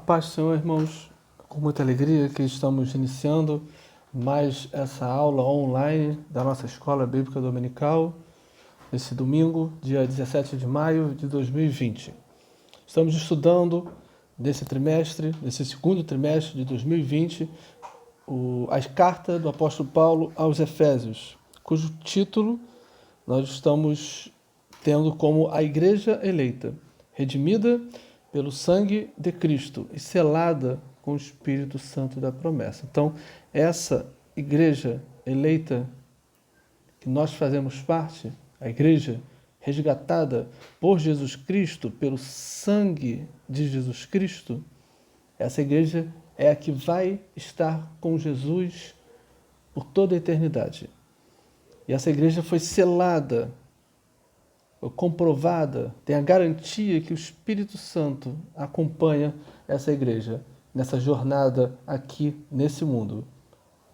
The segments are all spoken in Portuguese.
Paz do Senhor, irmãos, com muita alegria que estamos iniciando mais essa aula online da nossa Escola Bíblica Dominical, nesse domingo, dia 17 de maio de 2020. Estamos estudando nesse segundo trimestre de 2020, a carta do apóstolo Paulo aos Efésios, cujo título nós estamos tendo como a Igreja Eleita, redimida pelo sangue de Cristo e selada com o Espírito Santo da promessa. Então, essa igreja eleita que nós fazemos parte, a igreja resgatada por Jesus Cristo, pelo sangue de Jesus Cristo, essa igreja é a que vai estar com Jesus por toda a eternidade. E essa igreja foi selada, comprovada, tem a garantia que o Espírito Santo acompanha essa igreja nessa jornada aqui nesse mundo.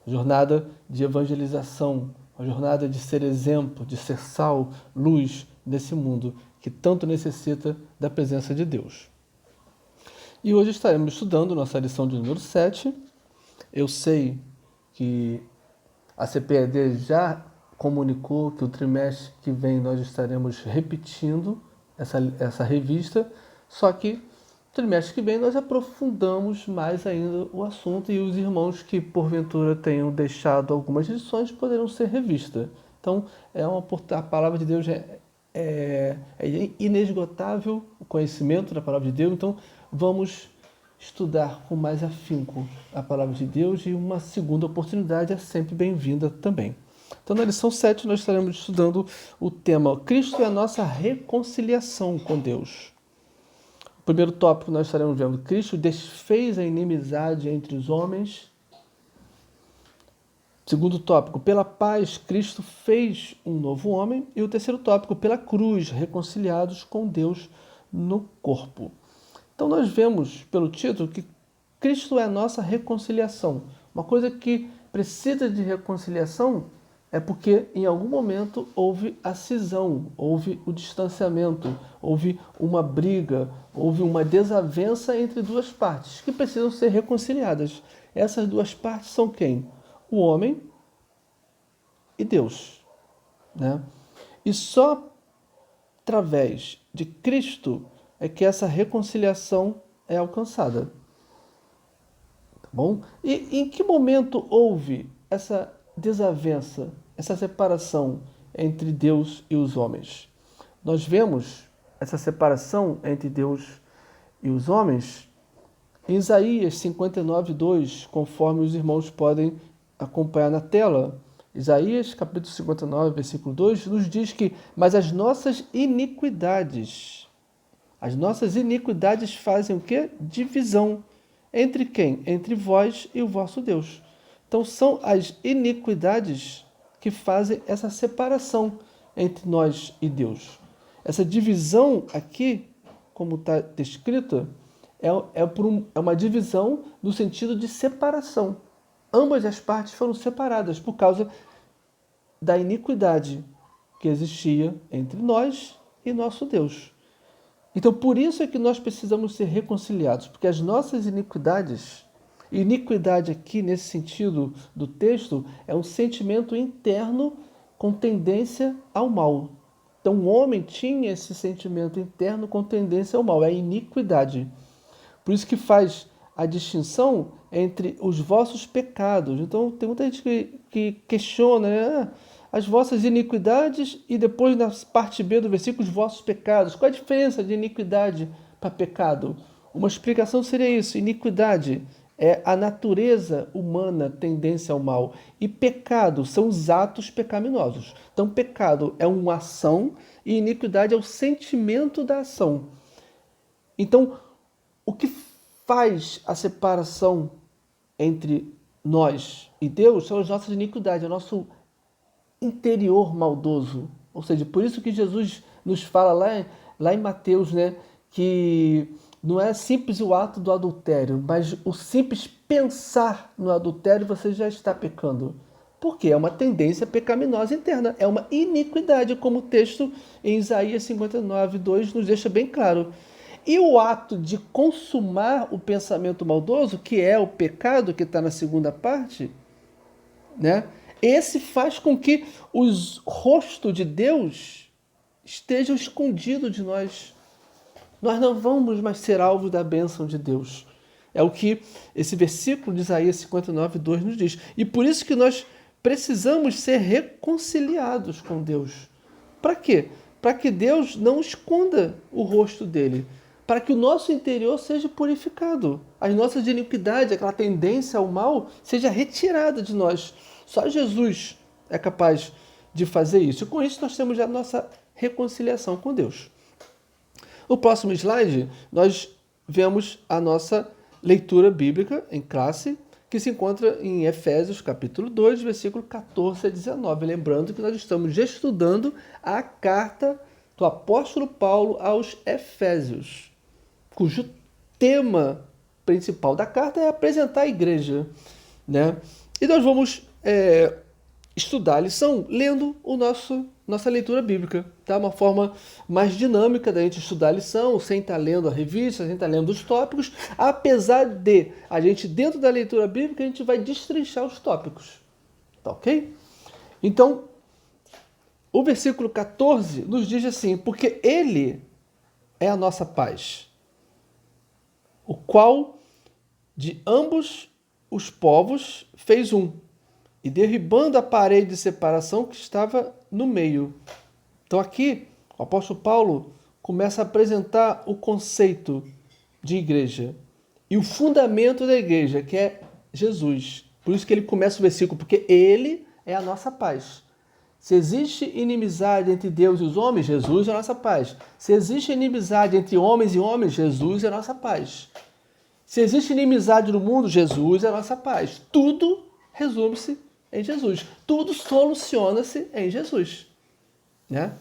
Jornada de evangelização, a jornada de ser exemplo, de ser sal, luz nesse mundo que tanto necessita da presença de Deus. E hoje estaremos estudando nossa lição de número 7. Eu sei que a CPAD já comunicou que o trimestre que vem nós estaremos repetindo essa revista, só que no trimestre que vem nós aprofundamos mais ainda o assunto e os irmãos que porventura tenham deixado algumas lições poderão ser revistas. Então, a palavra de Deus é inesgotável, o conhecimento da palavra de Deus, então vamos estudar com mais afinco a palavra de Deus e uma segunda oportunidade é sempre bem-vinda também. Então, na lição 7, nós estaremos estudando o tema Cristo é a nossa reconciliação com Deus. O primeiro tópico nós estaremos vendo Cristo desfez a inimizade entre os homens. Segundo tópico, pela paz, Cristo fez um novo homem. E o terceiro tópico, pela cruz, reconciliados com Deus no corpo. Então, nós vemos pelo título que Cristo é a nossa reconciliação. Uma coisa que precisa de reconciliação é porque em algum momento houve a cisão, houve o distanciamento, houve uma briga, houve uma desavença entre duas partes que precisam ser reconciliadas. Essas duas partes são quem? O homem e Deus, né? E só através de Cristo é que essa reconciliação é alcançada. Tá bom? E em que momento houve essa desavença, essa separação entre Deus e os homens? Nós vemos essa separação entre Deus e os homens em Isaías 59:2, conforme os irmãos podem acompanhar na tela. Isaías, capítulo 59, versículo 2, nos diz que, mas as nossas iniquidades fazem o quê? Divisão. Entre quem? Entre vós e o vosso Deus. Então, são as iniquidades que fazem essa separação entre nós e Deus. Essa divisão aqui, como está descrita, é uma divisão no sentido de separação. Ambas as partes foram separadas por causa da iniquidade que existia entre nós e nosso Deus. Então, por isso é que nós precisamos ser reconciliados, porque as nossas iniquidade aqui, nesse sentido do texto, é um sentimento interno com tendência ao mal. Então, o homem tinha esse sentimento interno com tendência ao mal, é a iniquidade. Por isso que faz a distinção entre os vossos pecados. Então, tem muita gente que questiona, né? As vossas iniquidades e depois na parte B do versículo, os vossos pecados. Qual a diferença de iniquidade para pecado? Uma explicação seria isso. Iniquidade é a natureza humana, tendência ao mal. E pecado são os atos pecaminosos. Então, pecado é uma ação e iniquidade é o sentimento da ação. Então, o que faz a separação entre nós e Deus são as nossas iniquidades, o nosso interior maldoso. Ou seja, por isso que Jesus nos fala lá em Mateus, né, que não é simples o ato do adultério, mas o simples pensar no adultério você já está pecando. Porque é uma tendência pecaminosa interna, é uma iniquidade, como o texto em Isaías 59:2 nos deixa bem claro. E o ato de consumar o pensamento maldoso, que é o pecado, que está na segunda parte, né? Esse faz com que o rosto de Deus esteja escondido de nós. Nós não vamos mais ser alvo da bênção de Deus. É o que esse versículo de Isaías 59:2 nos diz. E por isso que nós precisamos ser reconciliados com Deus. Para quê? Para que Deus não esconda o rosto dele. Para que o nosso interior seja purificado. As nossas iniquidades, aquela tendência ao mal, seja retirada de nós. Só Jesus é capaz de fazer isso. E com isso nós temos já a nossa reconciliação com Deus. No próximo slide, nós vemos a nossa leitura bíblica em classe, que se encontra em Efésios, capítulo 2, versículo 14 a 19. Lembrando que nós estamos estudando a carta do apóstolo Paulo aos Efésios, cujo tema principal da carta é apresentar a igreja, né? E nós vamos estudar a lição lendo nossa leitura bíblica, tá? Uma forma mais dinâmica da gente estudar a lição, sem estar lendo a revista, sem estar lendo os tópicos, apesar de a gente, dentro da leitura bíblica, a gente vai destrinchar os tópicos, tá ok? Então, o versículo 14 nos diz assim: porque ele é a nossa paz, o qual de ambos os povos fez um, e derribando a parede de separação que estava no meio. Então aqui, o apóstolo Paulo começa a apresentar o conceito de igreja e o fundamento da igreja, que é Jesus. Por isso que ele começa o versículo, porque ele é a nossa paz. Se existe inimizade entre Deus e os homens, Jesus é a nossa paz. Se existe inimizade entre homens e homens, Jesus é a nossa paz. Se existe inimizade no mundo, Jesus é a nossa paz. Tudo resume-se em Jesus. Tudo soluciona-se em Jesus, né?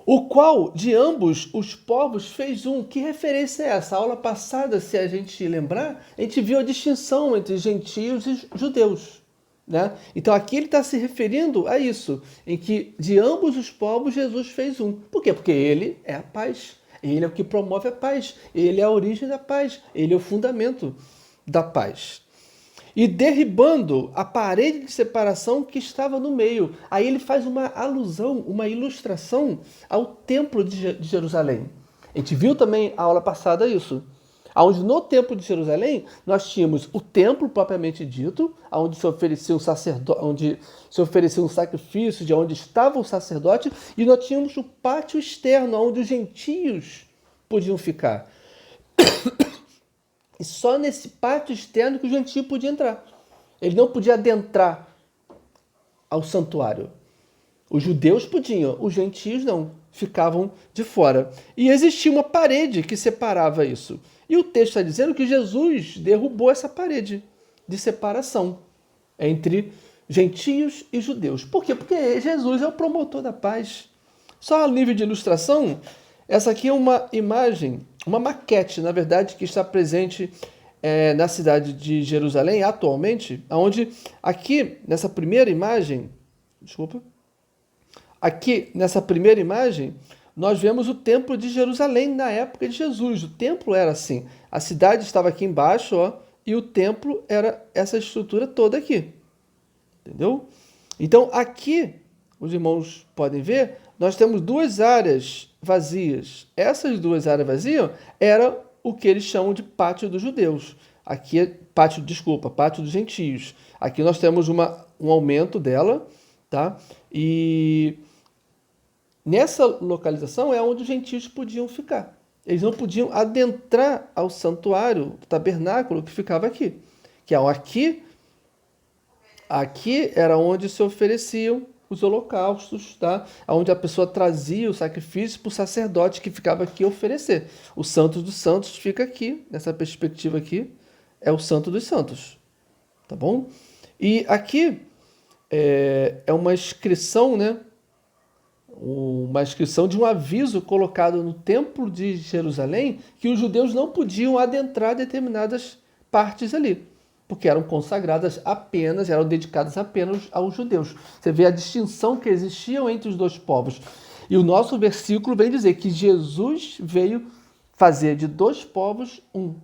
O qual de ambos os povos fez um. Que referência é essa? A aula passada, se a gente lembrar, a gente viu a distinção entre gentios e judeus, né? Então aqui ele está se referindo a isso, em que de ambos os povos Jesus fez um. Por quê? Porque ele é a paz. Ele é o que promove a paz. Ele é a origem da paz. Ele é o fundamento da paz. E derribando a parede de separação que estava no meio. Aí ele faz uma alusão, uma ilustração ao templo de Jerusalém. A gente viu também a aula passada isso. Onde no templo de Jerusalém nós tínhamos o templo propriamente dito, onde se oferecia um sacerdote, onde se oferecia um sacrifício, de onde estava o sacerdote, e nós tínhamos o pátio externo, onde os gentios podiam ficar. E só nesse pátio externo que o gentio podia entrar. Ele não podia adentrar ao santuário. Os judeus podiam, os gentios não, ficavam de fora. E existia uma parede que separava isso. E o texto está dizendo que Jesus derrubou essa parede de separação entre gentios e judeus. Por quê? Porque Jesus é o promotor da paz. Só a nível de ilustração, essa aqui é uma imagem, uma maquete, na verdade, que está presente na cidade de Jerusalém atualmente, onde aqui nessa primeira imagem, aqui nessa primeira imagem, nós vemos o templo de Jerusalém na época de Jesus. O templo era assim, a cidade estava aqui embaixo, ó, e o templo era essa estrutura toda aqui, entendeu? Então aqui, os irmãos podem ver, nós temos duas áreas vazias. Essas duas áreas vazias eram o que eles chamam de pátio dos judeus. Aqui é pátio dos gentios. Aqui nós temos um aumento dela, tá? E nessa localização é onde os gentios podiam ficar. Eles não podiam adentrar ao santuário, o tabernáculo que ficava aqui. Que é aqui era onde se ofereciam os holocaustos, tá? Onde a pessoa trazia o sacrifício para o sacerdote que ficava aqui oferecer. O Santo dos Santos fica aqui, nessa perspectiva aqui, é o Santo dos Santos, tá bom? E aqui é uma inscrição, né? Uma inscrição de um aviso colocado no Templo de Jerusalém que os judeus não podiam adentrar determinadas partes ali, porque eram consagradas apenas, eram dedicadas apenas aos judeus. Você vê a distinção que existia entre os dois povos. E o nosso versículo vem dizer que Jesus veio fazer de dois povos um,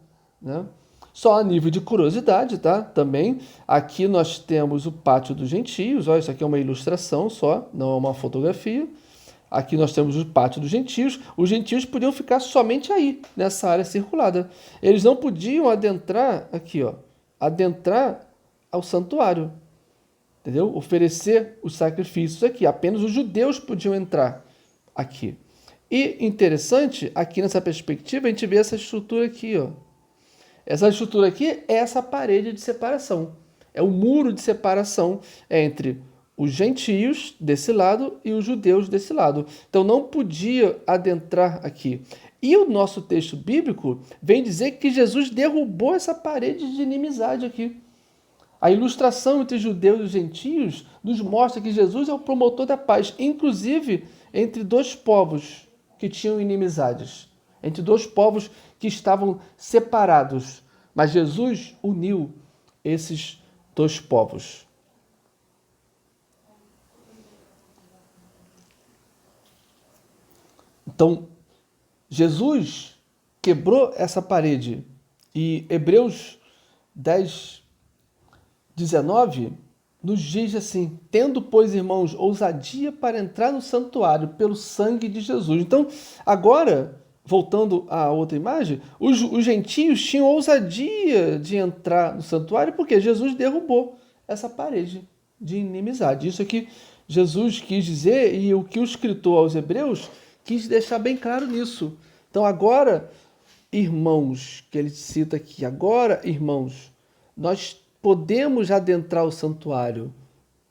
né? Só a nível de curiosidade, tá? Também, aqui nós temos o pátio dos gentios. Olha, isso aqui é uma ilustração só, não é uma fotografia. Aqui nós temos o pátio dos gentios. Os gentios podiam ficar somente aí, nessa área circulada. Eles não podiam adentrar, aqui, ó, adentrar ao santuário, entendeu? Oferecer os sacrifícios aqui. Apenas os judeus podiam entrar aqui. E interessante, aqui nessa perspectiva, a gente vê essa estrutura aqui, ó. Essa estrutura aqui é essa parede de separação. É o muro de separação entre os gentios desse lado e os judeus desse lado. Então não podia adentrar aqui. E o nosso texto bíblico vem dizer que Jesus derrubou essa parede de inimizade aqui. A ilustração entre judeus e gentios nos mostra que Jesus é o promotor da paz, inclusive entre dois povos que tinham inimizades, entre dois povos que estavam separados. Mas Jesus uniu esses dois povos. Então, Jesus quebrou essa parede. E Hebreus 10, 19 nos diz assim: tendo, pois, irmãos, ousadia para entrar no santuário pelo sangue de Jesus. Então, agora, voltando à outra imagem, os gentios tinham ousadia de entrar no santuário porque Jesus derrubou essa parede de inimizade. Isso aqui Jesus quis dizer, e o que o escritor aos Hebreus quis deixar bem claro nisso. Então, agora, irmãos, que ele cita aqui, agora, irmãos, nós podemos adentrar o santuário,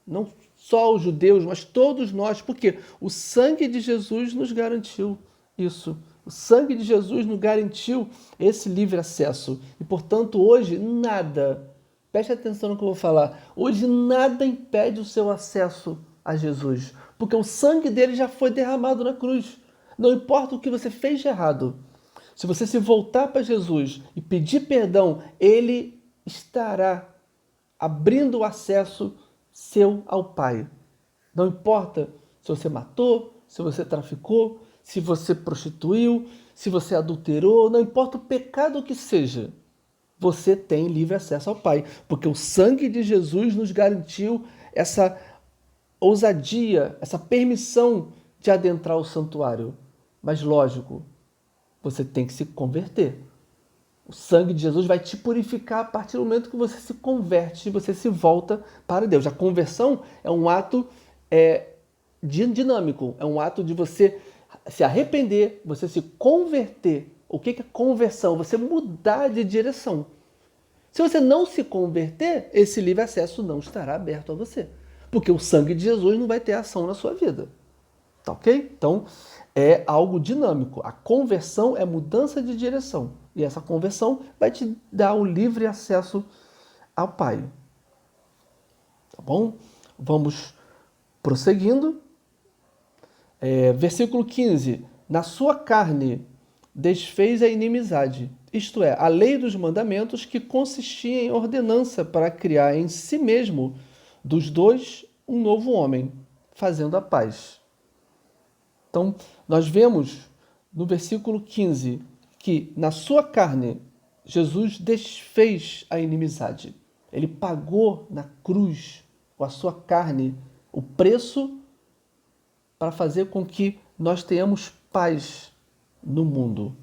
não só os judeus, mas todos nós, porque o sangue de Jesus nos garantiu isso. O sangue de Jesus nos garantiu esse livre acesso. E, portanto, hoje nada, preste atenção no que eu vou falar, hoje nada impede o seu acesso a Jesus, porque o sangue dele já foi derramado na cruz. Não importa o que você fez de errado, se você se voltar para Jesus e pedir perdão, ele estará abrindo o acesso seu ao Pai. Não importa se você matou, se você traficou, se você prostituiu, se você adulterou, não importa o pecado que seja, você tem livre acesso ao Pai, porque o sangue de Jesus nos garantiu essa ousadia, essa permissão de adentrar o santuário. Mas lógico, você tem que se converter. O sangue de Jesus vai te purificar a partir do momento que você se converte e você se volta para Deus. A conversão é um ato dinâmico, é um ato de você se arrepender, você se converter. O que é conversão? Você mudar de direção. Se você não se converter, esse livre acesso não estará aberto a você, porque o sangue de Jesus não vai ter ação na sua vida. Tá ok? Então, é algo dinâmico. A conversão é mudança de direção. E essa conversão vai te dar o livre acesso ao Pai. Tá bom? Vamos prosseguindo. Versículo 15. Na sua carne desfez a inimizade, isto é, a lei dos mandamentos que consistia em ordenança para criar em si mesmo dos dois um novo homem, fazendo a paz. Então, nós vemos no versículo 15 que na sua carne Jesus desfez a inimizade. Ele pagou na cruz com a sua carne o preço para fazer com que nós tenhamos paz no mundo.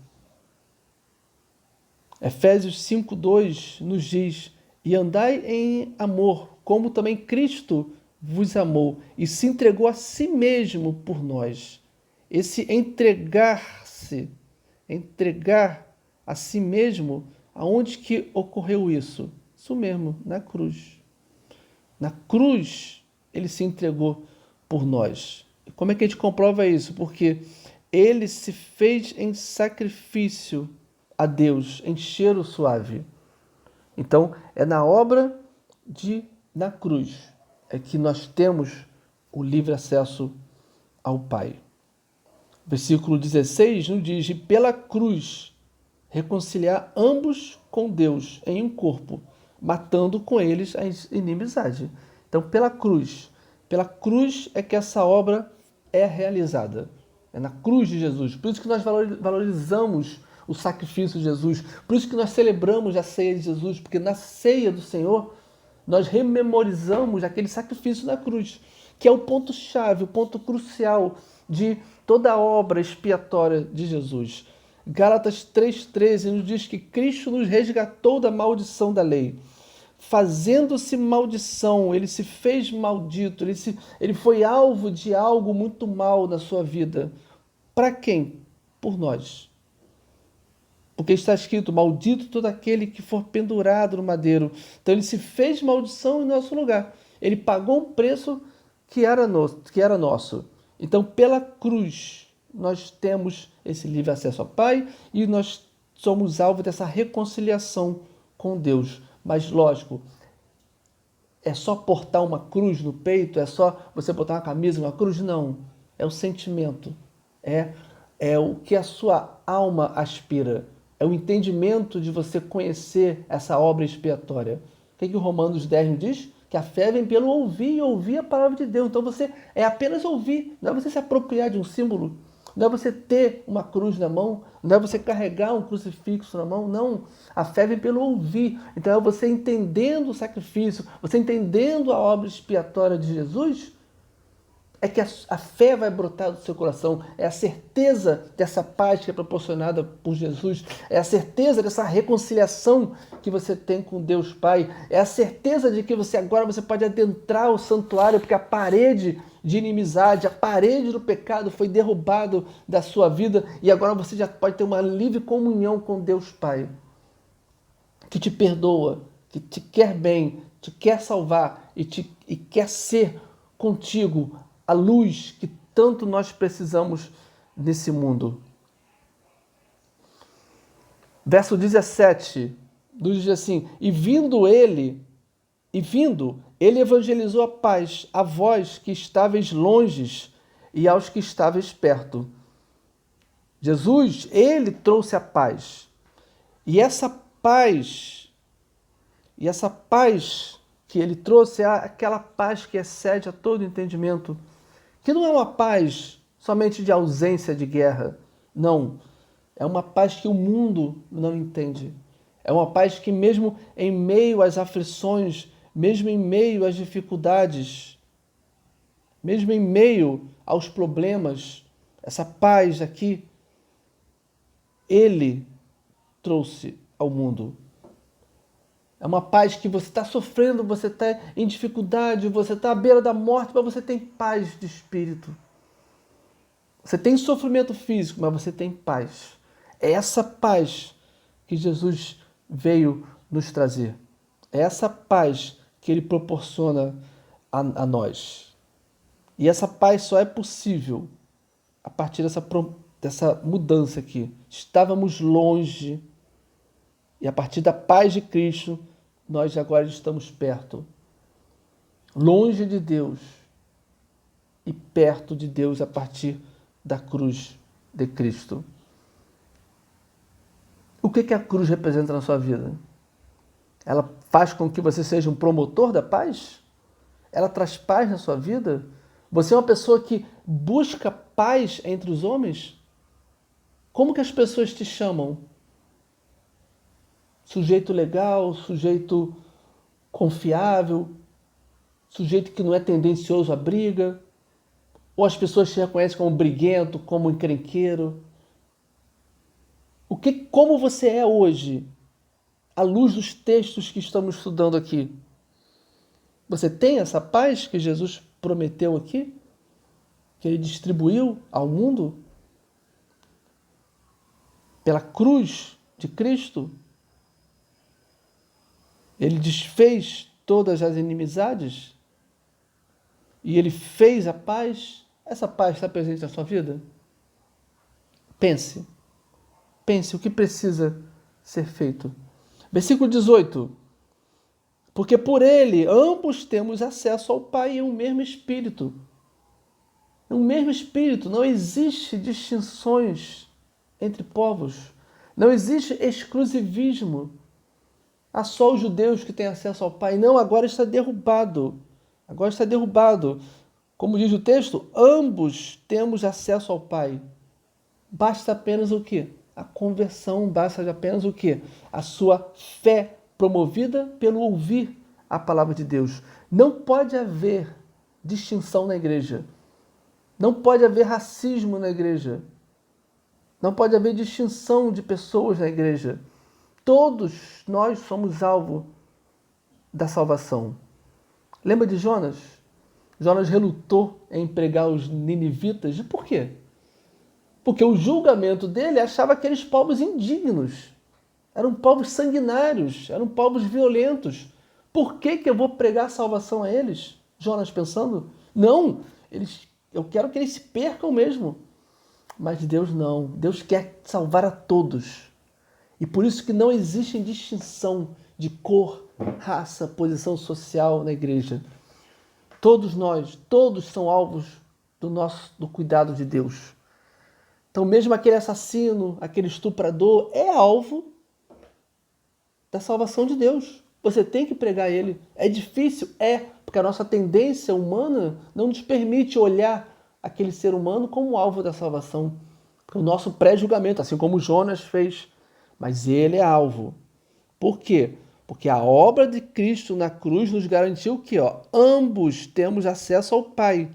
Efésios 5:2 nos diz: e andai em amor, como também Cristo vos amou e se entregou a si mesmo por nós. Esse entregar-se, entregar a si mesmo, aonde que ocorreu isso? Isso mesmo, na cruz. Na cruz, ele se entregou por nós. E como é que a gente comprova isso? Porque ele se fez em sacrifício a Deus, em cheiro suave. Então, é na obra na cruz, é que nós temos o livre acesso ao Pai. Versículo 16 nos diz: e pela cruz reconciliar ambos com Deus em um corpo, matando com eles a inimizade. Então, pela cruz é que essa obra é realizada. É na cruz de Jesus. Por isso que nós valorizamos o sacrifício de Jesus. Por isso que nós celebramos a ceia de Jesus, porque na ceia do Senhor nós rememorizamos aquele sacrifício na cruz, que é o ponto-chave, o ponto crucial de toda a obra expiatória de Jesus. Gálatas 3,13 nos diz que Cristo nos resgatou da maldição da lei. Fazendo-se maldição, ele se fez maldito, ele foi alvo de algo muito mal na sua vida. Para quem? Por nós. Porque está escrito, maldito todo aquele que for pendurado no madeiro. Então ele se fez maldição em nosso lugar. Ele pagou um preço que era nosso. Então pela cruz nós temos esse livre acesso ao Pai e nós somos alvo dessa reconciliação com Deus. Mas lógico, é só portar uma cruz no peito? É só você botar uma camisa, uma cruz? Não. É o sentimento. É o que a sua alma aspira. É o entendimento de você conhecer essa obra expiatória. O que o Romanos 10 nos diz? Que a fé vem pelo ouvir e ouvir a palavra de Deus. Então você é apenas ouvir, não é você se apropriar de um símbolo, não é você ter uma cruz na mão, não é você carregar um crucifixo na mão, não. A fé vem pelo ouvir. Então é você entendendo o sacrifício, você entendendo a obra expiatória de Jesus, é que a fé vai brotar do seu coração, é a certeza dessa paz que é proporcionada por Jesus, é a certeza dessa reconciliação que você tem com Deus Pai, é a certeza de que agora você pode adentrar o santuário, porque a parede de inimizade, a parede do pecado foi derrubado da sua vida e agora você já pode ter uma livre comunhão com Deus Pai, que te perdoa, que te quer bem, te quer salvar e quer ser contigo a luz que tanto nós precisamos nesse mundo. Verso 17, diz assim, e vindo, ele evangelizou a paz a vós que estáveis longes e aos que estáveis perto. Jesus, ele trouxe a paz. E essa paz que ele trouxe é aquela paz que excede a todo entendimento, que não é uma paz somente de ausência de guerra, não. É uma paz que o mundo não entende. É uma paz que mesmo em meio às aflições, mesmo em meio às dificuldades, mesmo em meio aos problemas, essa paz aqui, ele trouxe ao mundo. É uma paz que você está sofrendo, você está em dificuldade, você está à beira da morte, mas você tem paz de espírito. Você tem sofrimento físico, mas você tem paz. É essa paz que Jesus veio nos trazer. É essa paz que ele proporciona a nós. E essa paz só é possível a partir dessa mudança aqui. Estávamos longe. E a partir da paz de Cristo, nós agora estamos perto. Longe de Deus e perto de Deus a partir da cruz de Cristo. O que a cruz representa na sua vida? Ela faz com que você seja um promotor da paz? Ela traz paz na sua vida? Você é uma pessoa que busca paz entre os homens? Como que as pessoas te chamam? Sujeito legal, sujeito confiável, sujeito que não é tendencioso à briga, ou as pessoas te reconhecem como briguento, como encrenqueiro. Como você é hoje, à luz dos textos que estamos estudando aqui? Você tem essa paz que Jesus prometeu aqui? Que ele distribuiu ao mundo? Pela cruz de Cristo? Ele desfez todas as inimizades e ele fez a paz. Essa paz está presente na sua vida? Pense o que precisa ser feito. Versículo 18. Porque por ele ambos temos acesso ao Pai em um mesmo Espírito. Um mesmo Espírito, não existe distinções entre povos, não existe exclusivismo. Há só os judeus que têm acesso ao Pai. Não, agora está derrubado. Agora está derrubado. Como diz o texto, ambos temos acesso ao Pai. Basta apenas o quê? A conversão, basta apenas o quê? A sua fé promovida pelo ouvir a palavra de Deus. Não pode haver distinção na igreja. Não pode haver racismo na igreja. Não pode haver distinção de pessoas na igreja. Todos nós somos alvo da salvação. Lembra de Jonas? Jonas relutou em pregar os ninivitas. E por quê? Porque o julgamento dele achava aqueles povos indignos. Eram povos sanguinários, eram povos violentos. Por que eu vou pregar salvação a eles? Jonas pensando, não, eu quero que eles se percam mesmo. Mas Deus não, Deus quer salvar a todos. E por isso que não existe distinção de cor, raça, posição social na igreja. Todos nós, todos são alvos do cuidado de Deus. Então mesmo aquele assassino, aquele estuprador, é alvo da salvação de Deus. Você tem que pregar ele. É difícil? É, porque a nossa tendência humana não nos permite olhar aquele ser humano como alvo da salvação. O nosso pré-julgamento, assim como Jonas fez. Mas ele é alvo. Por quê? Porque a obra de Cristo na cruz nos garantiu que ambos temos acesso ao Pai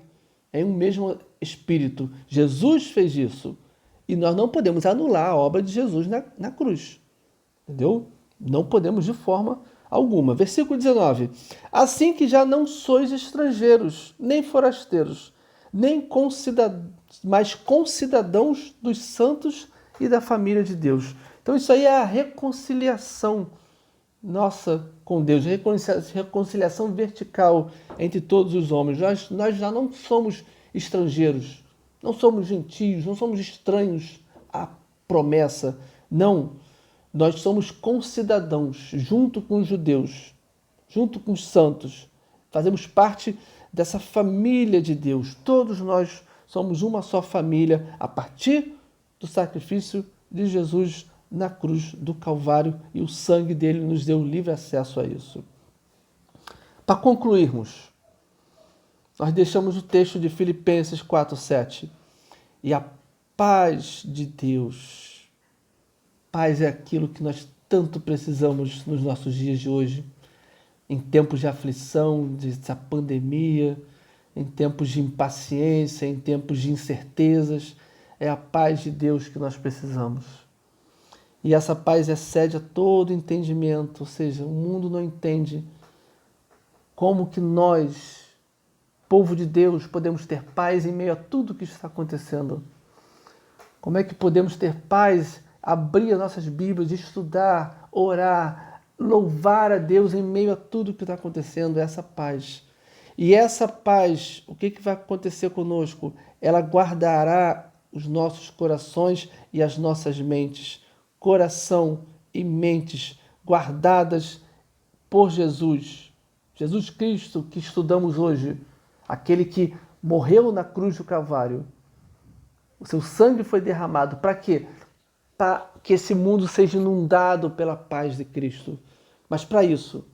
em um mesmo Espírito. Jesus fez isso. E nós não podemos anular a obra de Jesus na cruz. Entendeu? Não podemos de forma alguma. Versículo 19. Assim que já não sois estrangeiros, nem forasteiros, mas concidadãos dos santos e da família de Deus. Então isso aí é a reconciliação nossa com Deus, reconciliação vertical entre todos os homens. Nós já não somos estrangeiros, não somos gentios, não somos estranhos à promessa. Não, nós somos concidadãos, junto com os judeus, junto com os santos. Fazemos parte dessa família de Deus. Todos nós somos uma só família a partir do sacrifício de Jesus na cruz do Calvário, e o sangue dele nos deu livre acesso a isso. Para concluirmos, nós deixamos o texto de Filipenses 4:7. E a paz de Deus. Paz é aquilo que nós tanto precisamos nos nossos dias de hoje, em tempos de aflição, dessa pandemia, em tempos de impaciência, em tempos de incertezas. É a paz de Deus que nós precisamos. E essa paz excede a todo entendimento, ou seja, o mundo não entende como que nós, povo de Deus, podemos ter paz em meio a tudo que está acontecendo. Como é que podemos ter paz, abrir as nossas Bíblias, estudar, orar, louvar a Deus em meio a tudo que está acontecendo, essa paz. E essa paz, o que vai acontecer conosco? Ela guardará os nossos corações e as nossas mentes. Coração e mentes guardadas por Jesus. Jesus Cristo que estudamos hoje, aquele que morreu na cruz do Calvário. O seu sangue foi derramado. Para quê? Para que esse mundo seja inundado pela paz de Cristo. Mas para isso,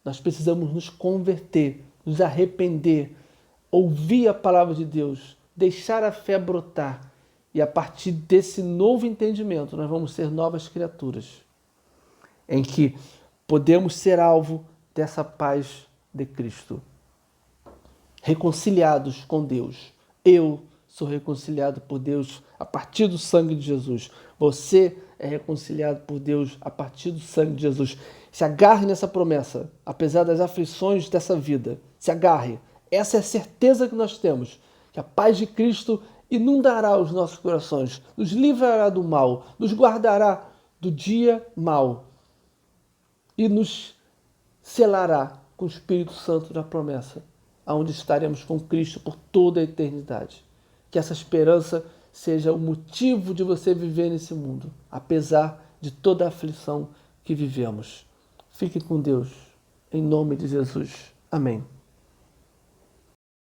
nós precisamos nos converter, nos arrepender, ouvir a palavra de Deus, deixar a fé brotar. E a partir desse novo entendimento, nós vamos ser novas criaturas, em que podemos ser alvo dessa paz de Cristo. Reconciliados com Deus. Eu sou reconciliado por Deus a partir do sangue de Jesus. Você é reconciliado por Deus a partir do sangue de Jesus. Se agarre nessa promessa, apesar das aflições dessa vida. Se agarre. Essa é a certeza que nós temos, que a paz de Cristo inundará os nossos corações, nos livrará do mal, nos guardará do dia mau e nos selará com o Espírito Santo da promessa, aonde estaremos com Cristo por toda a eternidade. Que essa esperança seja o motivo de você viver nesse mundo, apesar de toda a aflição que vivemos. Fique com Deus, em nome de Jesus. Amém.